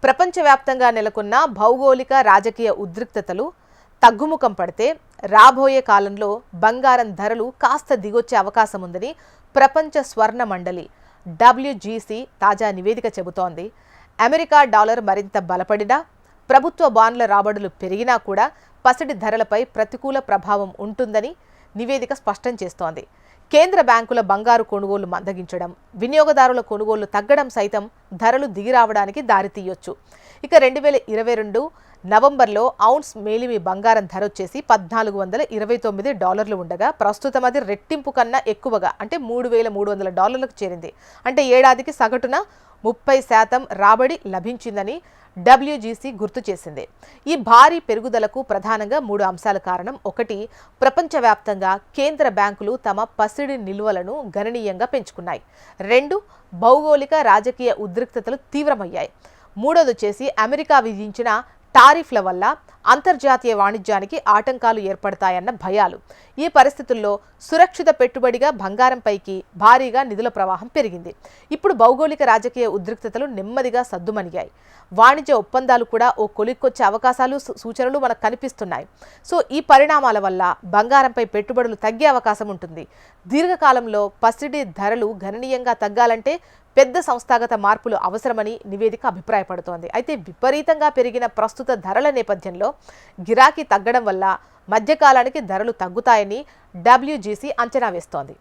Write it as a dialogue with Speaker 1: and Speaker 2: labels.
Speaker 1: ప్రపంచవ్యాప్తంగా నెలకొన్న భౌగోళిక రాజకీయ ఉద్రిక్తతలు తగ్గుముఖం పడితే రాబోయే కాలంలో బంగారం ధరలు కాస్త దిగొచ్చే అవకాశం ఉందని ప్రపంచ స్వర్ణ మండలి WGC తాజా నివేదిక చెబుతోంది. అమెరికా డాలర్ మరింత బలపడినా, ప్రభుత్వ బాండ్ల రాబడులు పెరిగినా కూడా పసిడి ధరలపై ప్రతికూల ప్రభావం ఉంటుందని నివేదిక స్పష్టం చేస్తోంది. కేంద్ర బ్యాంకుల బంగారు కొనుగోలు మందగించడం, వినియోగదారుల కొనుగోలు తగ్గడం సైతం ధరలు దిగిరావడానికి దారితీయొచ్చు. ఇక 2022 నవంబర్లో ఔన్స్ మేలిమి బంగారం ధర వచ్చేసి $1,429 ఉండగా ప్రస్తుతం అది రెట్టింపు కన్నా ఎక్కువగా అంటే $3,300లకు చేరింది. అంటే ఏడాదికి సగటున 30% రాబడి లభించిందని WGC గుర్తు చేసింది. ఈ భారీ పెరుగుదలకు ప్రధానంగా 3 అంశాల కారణం. 1, ప్రపంచవ్యాప్తంగా కేంద్ర బ్యాంకులు తమ పసిడి నిల్వలను గణనీయంగా పెంచుకున్నాయి. 2, భౌగోళిక రాజకీయ ఉద్రిక్తతలు తీవ్రమయ్యాయి. 3వది వచ్చేసి అమెరికా విధించిన టారిఫ్ల వల్ల అంతర్జాతీయ వాణిజ్యానికి ఆటంకాలు ఏర్పడతాయన్న భయాలు. ఈ పరిస్థితుల్లో సురక్షిత పెట్టుబడిగా బంగారంపైకి భారీగా నిధుల ప్రవాహం పెరిగింది. ఇప్పుడు భౌగోళిక రాజకీయ ఉద్రిక్తతలు నెమ్మదిగా సద్దుమణిగాయి. వాణిజ్య ఒప్పందాలు కూడా ఓ కొలిక్కొచ్చే అవకాశాలు సూచనలు మనకు కనిపిస్తున్నాయి. సో ఈ పరిణామాల వల్ల బంగారంపై పెట్టుబడులు తగ్గే అవకాశం ఉంటుంది. దీర్ఘకాలంలో పసిడి ధరలు గణనీయంగా తగ్గాలంటే పెద్ద సంస్థాగత మార్పులు అవసరమని నివేదిక అభిప్రాయపడుతోంది. అయితే విపరీతంగా పెరిగిన ప్రస్తుత ధరల నేపథ్యంలో గిరాకీ తగ్గడం వల్ల మధ్యకాలానికి ధరలు తగ్గుతాయని WGC అంచనా వేస్తోంది.